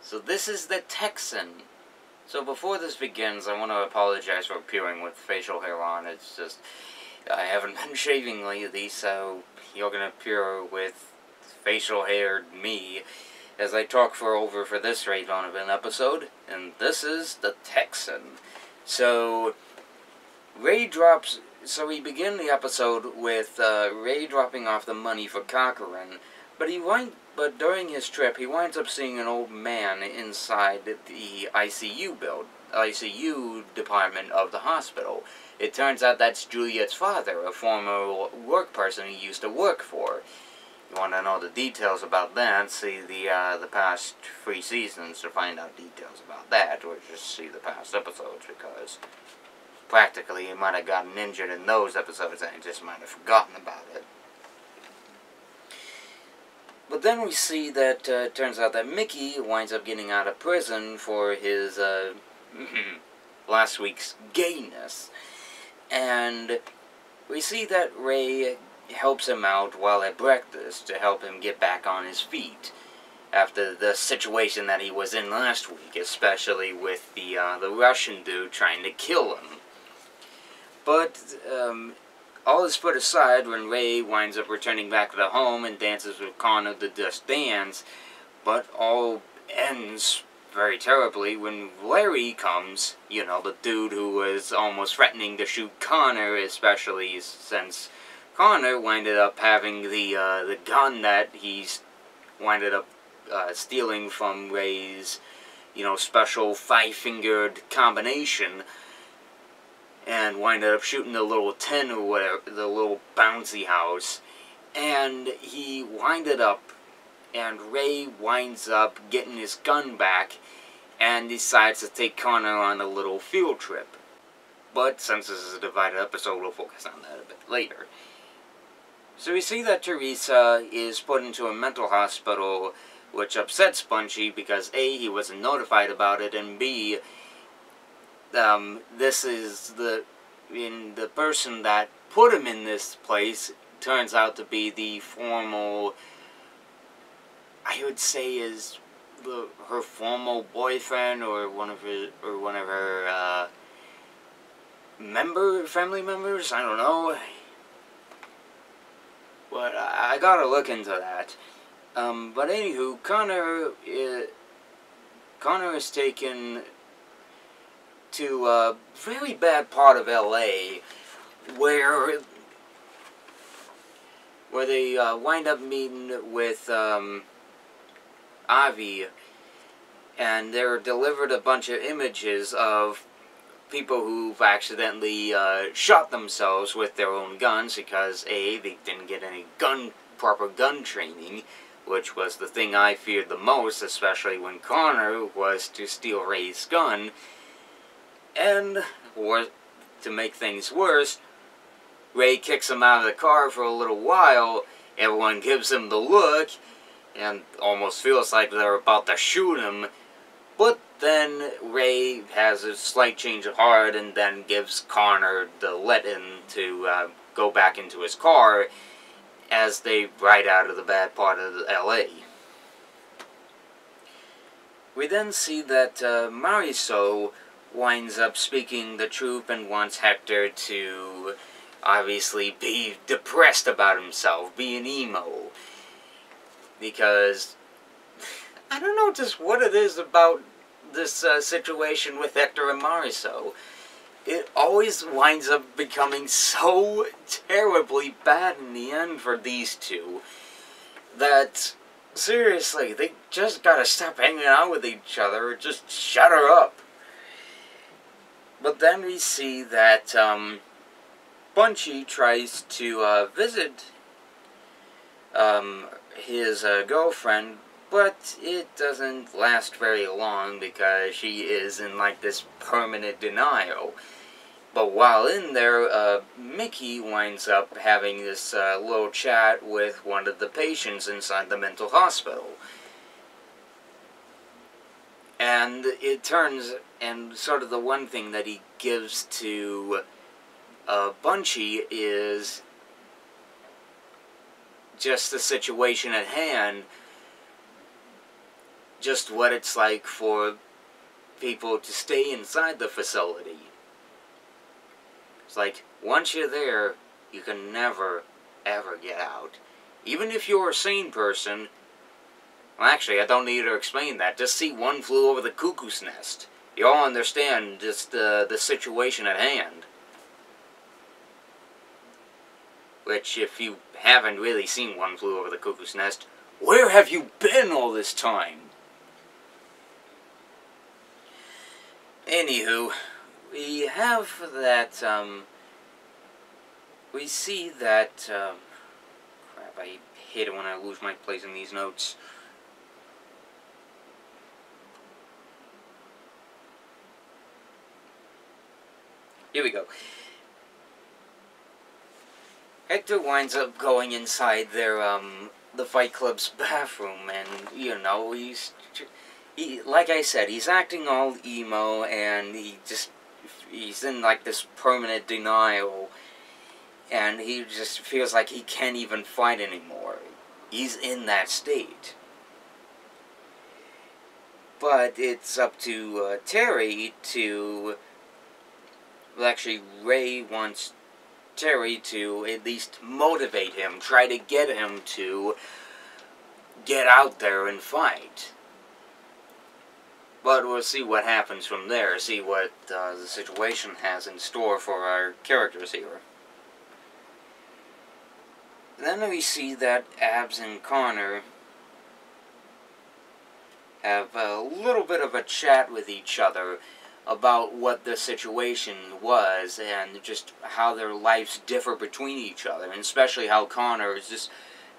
So this is the Texan. So before this begins, I want to apologize for appearing with facial hair on. It's just, I haven't been shaving lately, so you're going to appear with facial haired me as I talk for this Ray Donovan episode. And this is the Texan. So we begin the episode with Ray dropping off the money for Cochran, but during his trip, he winds up seeing an old man inside the ICU department of the hospital. It turns out that's Juliet's father, a former work person he used to work for. You want to know the details about that, see the past 3 seasons to find out details about that, or just see the past episodes, because practically he might have gotten injured in those episodes and he just might have forgotten about it. But then we see that it turns out that Mickey winds up getting out of prison for his last week's gayness. And we see that Ray helps him out while at breakfast to help him get back on his feet after the situation that he was in last week, especially with the Russian dude trying to kill him. But all is put aside when Ray winds up returning back to the home and dances with Connor to Just Dance, but all ends very terribly when Larry comes, you know, the dude who was almost threatening to shoot Connor, especially since Connor winded up having the gun that he's winded up stealing from Ray's, you know, special 5-fingered combination, and winded up shooting the little tent or whatever, the little bouncy house, and Ray winds up getting his gun back and decides to take Connor on a little field trip. But since this is a divided episode, we'll focus on that a bit later. So we see that Teresa is put into a mental hospital, which upsets Bunchy because A, he wasn't notified about it, and B, this is the person that put him in this place turns out to be the formal, I would say, is her formal boyfriend or one of her family members. I don't know, but I gotta look into that. But anywho, Connor is taken to a very bad part of LA where they wind up meeting with Avi, and they're delivered a bunch of images of people who've accidentally shot themselves with their own guns because A, they didn't get any proper gun training, which was the thing I feared the most, especially when Connor was to steal Ray's gun. And, to make things worse, Ray kicks him out of the car for a little while, everyone gives him the look, and almost feels like they're about to shoot him, but then Ray has a slight change of heart and then gives Connor the let-in to go back into his car as they ride out of the bad part of LA. We then see that Marisol winds up speaking the truth and wants Hector to obviously be depressed about himself, be an emo. Because I don't know just what it is about this situation with Hector and Marisol. It always winds up becoming so terribly bad in the end for these two that, seriously, they just gotta stop hanging out with each other or just shut her up. But then we see that Bunchy tries to visit his girlfriend, but it doesn't last very long because she is in like this permanent denial. But while in there, Mickey winds up having this little chat with one of the patients inside the mental hospital. And it turns, and sort of the one thing that he gives to Bunchy is just the situation at hand, just what it's like for people to stay inside the facility. It's like, once you're there, you can never, ever get out. Even if you're a sane person, well, actually, I don't need to explain that. Just see One Flew Over the Cuckoo's Nest. You all understand just the situation at hand. Which, if you haven't really seen One Flew Over the Cuckoo's Nest, where have you been all this time? Anywho, we have that, we see that, crap, I hate it when I lose my place in these notes. Here we go. Hector winds up going inside their, the Fight Club's bathroom, and, you know, like I said, he's acting all emo, and he's in, like, this permanent denial, and he just feels like he can't even fight anymore. He's in that state. But it's up to, Terry to... Well, actually, Ray wants Terry to at least motivate him, try to get him to get out there and fight. But we'll see what happens from there, see what the situation has in store for our characters here. Then we see that Abs and Connor have a little bit of a chat with each other about what the situation was and just how their lives differ between each other, and especially how Connor is just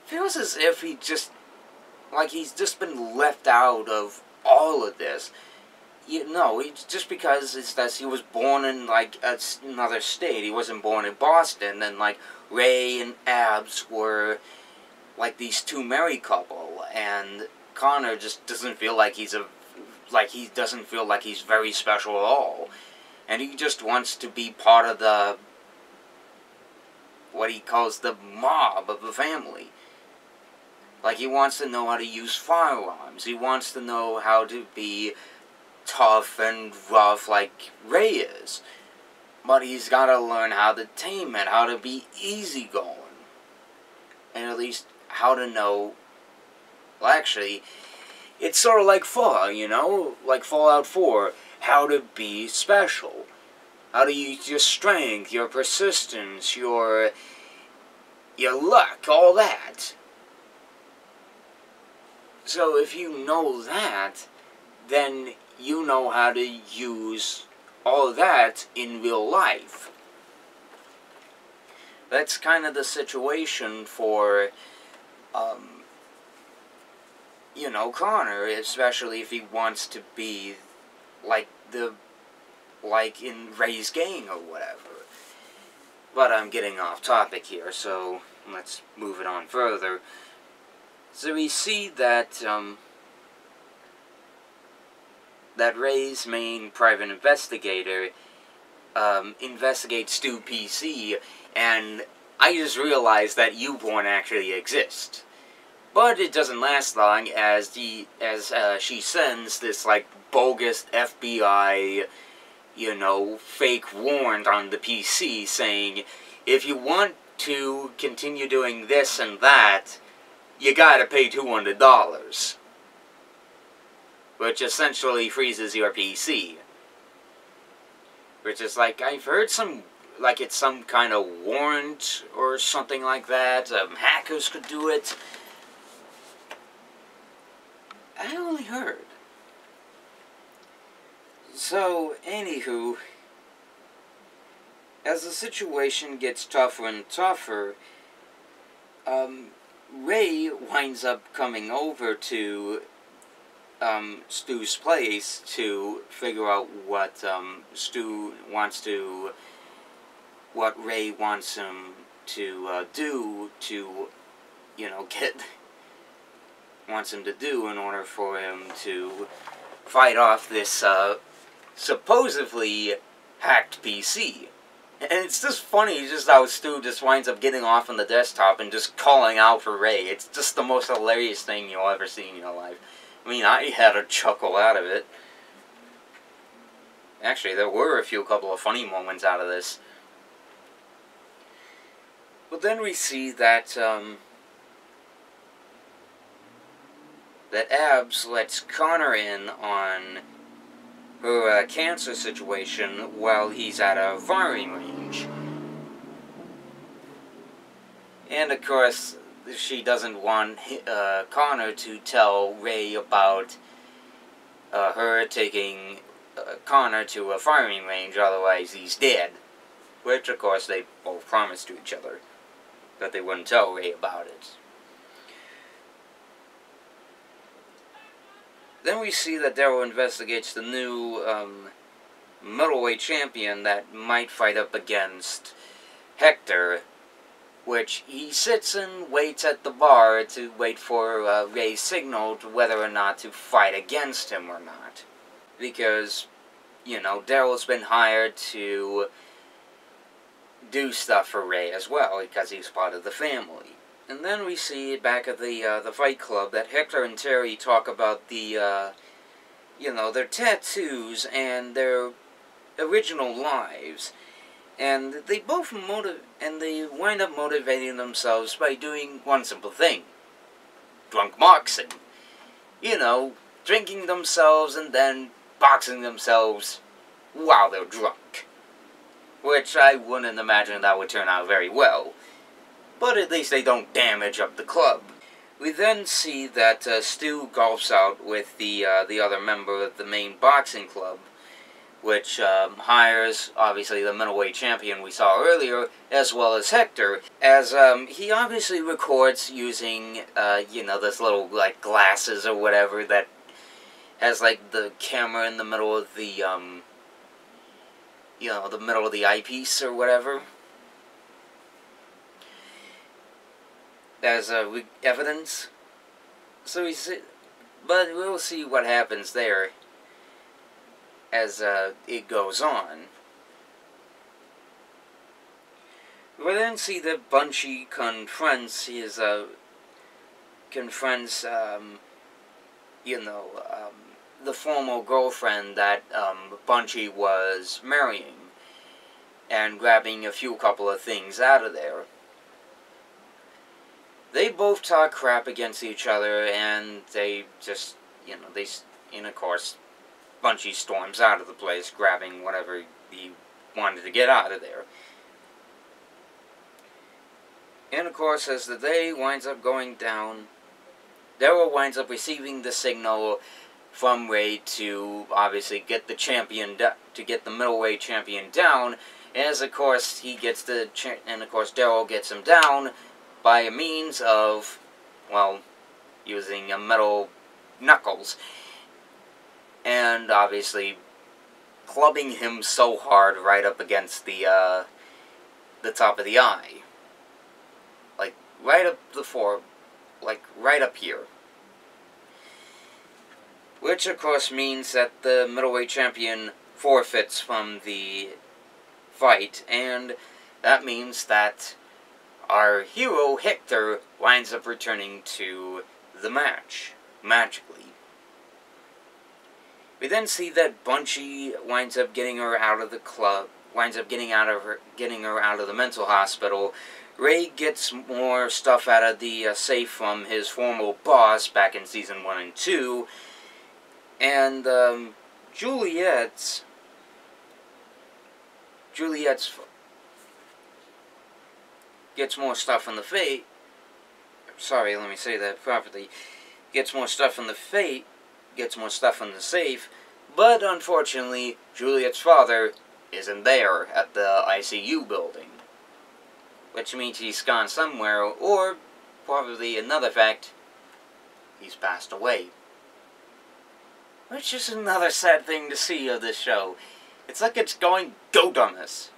feels as if he just like he's just been left out of all of this. You know, just because it's that he was born in like another state, he wasn't born in Boston, and like Ray and Abs were like these two married couple, and Connor just doesn't feel like he doesn't feel like he's very special at all. And he just wants to be part of the, what he calls the mob of the family. Like, he wants to know how to use firearms. He wants to know how to be tough and rough like Ray is. But he's got to learn how to tame it, how to be easygoing. And at least how to know, well, actually, it's sort of like Fallout, you know? Like Fallout 4. How to be special. How to use your strength, your persistence, your luck, all that. So if you know that, then you know how to use all that in real life. That's kind of the situation for, you know, Connor, especially if he wants to be like in Ray's gang or whatever. But I'm getting off topic here, so let's move it on further. So we see that, that Ray's main private investigator, investigates Stu PC, and I just realized that U-Born actually exists. But it doesn't last long, as she sends this, like, bogus FBI, you know, fake warrant on the PC saying, if you want to continue doing this and that, you gotta pay $200. Which essentially freezes your PC. Which is like, I've heard some, like it's some kind of warrant or something like that. Hackers could do it. I only heard. So, anywho, as the situation gets tougher and tougher, Ray winds up coming over to Stu's place to figure out what what Ray wants him to do to, you know, wants him to do in order for him to fight off this supposedly hacked PC. And it's just funny just how Stu just winds up getting off on the desktop and just calling out for Ray. It's just the most hilarious thing you'll ever see in your life. I mean, I had a chuckle out of it. Actually, there were a couple of funny moments out of this. But then we see that, that Abs lets Connor in on her cancer situation while he's at a firing range. And of course, she doesn't want Connor to tell Ray about her taking Connor to a firing range, otherwise he's dead. Which, of course, they both promised to each other that they wouldn't tell Ray about it. Then we see that Daryl investigates the new middleweight champion that might fight up against Hector, which he sits and waits at the bar to wait for Ray's signal to whether or not to fight against him or not. Because, you know, Daryl's been hired to do stuff for Ray as well, because he's part of the family. And then we see back at the Fight Club that Hector and Terry talk about the, you know, their tattoos and their original lives. And they both wind up motivating themselves by doing one simple thing. Drunk boxing. You know, drinking themselves and then boxing themselves while they're drunk. Which I wouldn't imagine that would turn out very well. But at least they don't damage up the club. We then see that Stu golfs out with the other member of the main boxing club, which hires, obviously, the middleweight champion we saw earlier, as well as Hector, as he obviously records using, you know, this little, like, glasses or whatever that has, like, the camera in the middle of the, you know, the middle of the eyepiece or whatever, as evidence. So we see, but we'll see what happens there as it goes on. We then see that Bunchy confronts his, you know, the former girlfriend that Bunchy was marrying, and grabbing a couple of things out of there. They both talk crap against each other, and they just, you know, and of course, Bunchy storms out of the place, grabbing whatever he wanted to get out of there. And of course, as the day winds up going down, Daryl winds up receiving the signal from Ray to obviously get the champion to get the middleweight champion down, as of course he gets and of course Daryl gets him down by a means of, well, using metal knuckles, and obviously clubbing him so hard right up against the top of the eye, like right up like right up here. Which, of course, means that the middleweight champion forfeits from the fight, and that means that our hero, Hector, winds up returning to the match, magically. We then see that Bunchy winds up getting her out of the club, winds up getting her out of the mental hospital. Ray gets more stuff out of the safe from his former boss back in season 1 and 2, and Juliet's gets more stuff from the fate. Sorry, let me say that properly. Gets more stuff from the fate, gets more stuff from the safe, but unfortunately, Juliet's father isn't there at the ICU building. Which means he's gone somewhere, or, probably another fact, he's passed away. Which is another sad thing to see of this show. It's like it's going goat on us.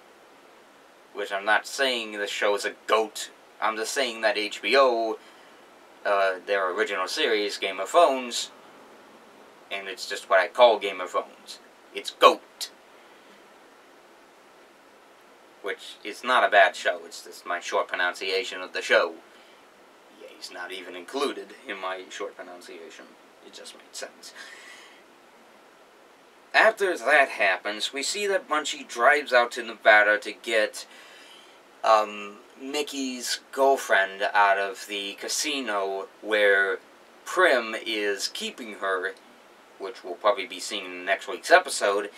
Which I'm not saying this show is a goat. I'm just saying that HBO, their original series, Game of Thrones, and it's just what I call Game of Thrones. It's goat. Which is not a bad show, it's just my short pronunciation of the show. Yeah, he's not even included in my short pronunciation. It just made sense. After that happens, we see that Munchie drives out to Nevada to get Mickey's girlfriend out of the casino where Prim is keeping her, which we'll probably be seeing in next week's episode,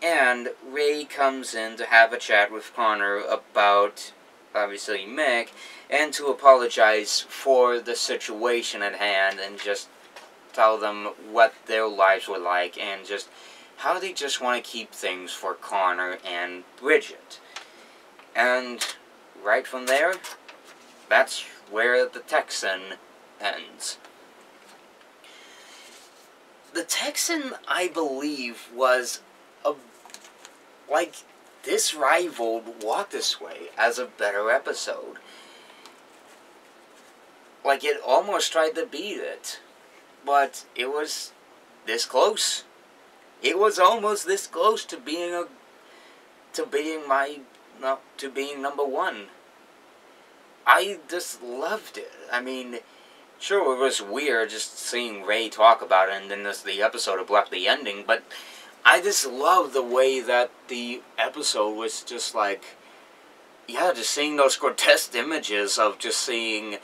and Ray comes in to have a chat with Connor about, obviously, Mick, and to apologize for the situation at hand, and just tell them what their lives were like, and just how they just want to keep things for Connor and Bridget. And right from there, that's where the Texan ends. The Texan, I believe, was this rivaled Walk This Way as a better episode. Like, it almost tried to beat it, but it was this close. It was almost this close to being being number one. I just loved it. I mean, sure, it was weird just seeing Ray talk about it and then the episode abruptly ending, but I just love the way that the episode was just like, yeah, just seeing those grotesque images of just seeing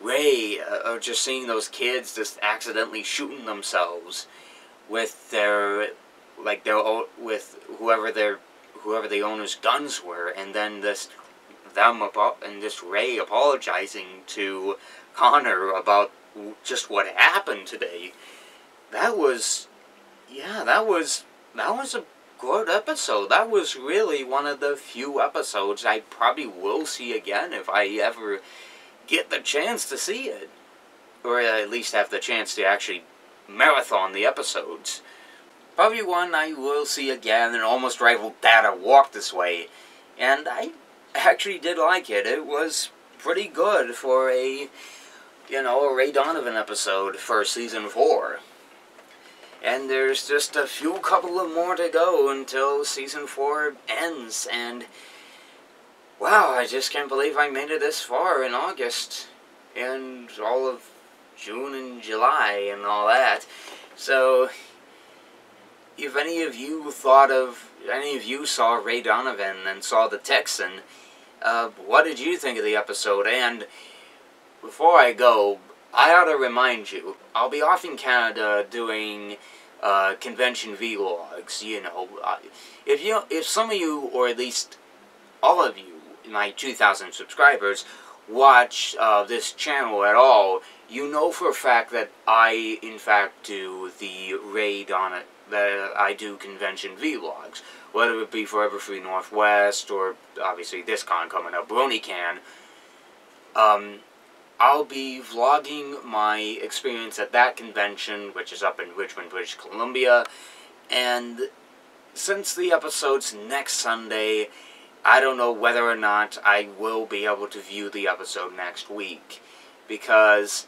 Ray, or just seeing those kids just accidentally shooting themselves with with whoever the owner's guns were, and then this Ray apologizing to Connor about just what happened today. That was a good episode. That was really one of the few episodes I probably will see again if I ever get the chance to see it, or at least have the chance to actually marathon the episodes. Probably one I will see again and almost rivaled that of Walk This Way, and I actually did like it. It was pretty good for a Ray Donovan episode for season 4. And there's just a couple of more to go until season 4 ends, and wow, I just can't believe I made it this far in August, and all of June and July and all that. So, if any of you saw Ray Donovan and saw the Texan, what did you think of the episode? And before I go, I ought to remind you, I'll be off in Canada doing convention vlogs. If some of you, or at least all of you, my 2,000 subscribers, watch this channel at all, you know for a fact that I, in fact, do the that I do convention vlogs. Whether it be Forever Free Northwest, or obviously this con coming up, BronyCan. I'll be vlogging my experience at that convention, which is up in Richmond, British Columbia, and since the episode's next Sunday, I don't know whether or not I will be able to view the episode next week, because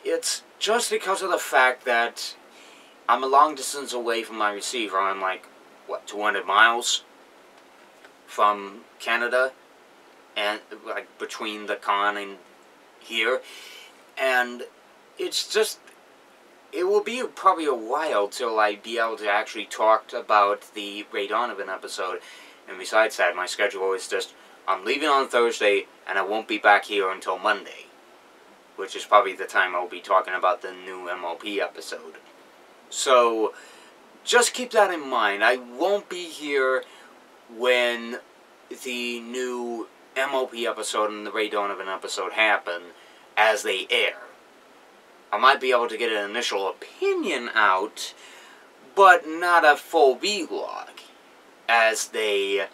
it's just because of the fact that I'm a long distance away from my receiver. I'm like, 200 miles from Canada, and like between the con and here, and it's just, it will be probably a while till I be able to actually talk about the Ray Donovan episode. And besides that, my schedule is just, I'm leaving on Thursday, and I won't be back here until Monday, which is probably the time I'll be talking about the new MOP episode. So, just keep that in mind. I won't be here when the new MOP episode and the Ray Donovan episode happen as they air. I might be able to get an initial opinion out, but not a full vlog, as they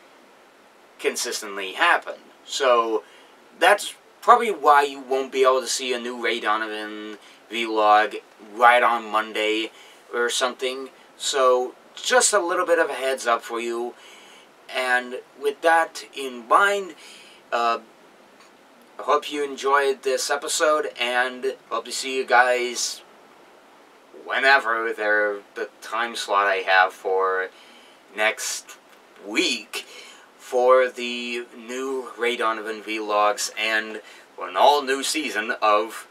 consistently happen. So, that's probably why you won't be able to see a new Ray Donovan vlog right on Monday or something. So, just a little bit of a heads up for you. And with that in mind, I hope you enjoyed this episode, and hope to see you guys whenever the time slot I have for next week for the new Ray Donovan vlogs and for an all-new season of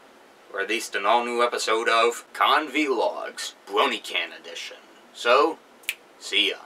released an all-new episode of Con Vlogs, Brony Can Edition. So, see ya.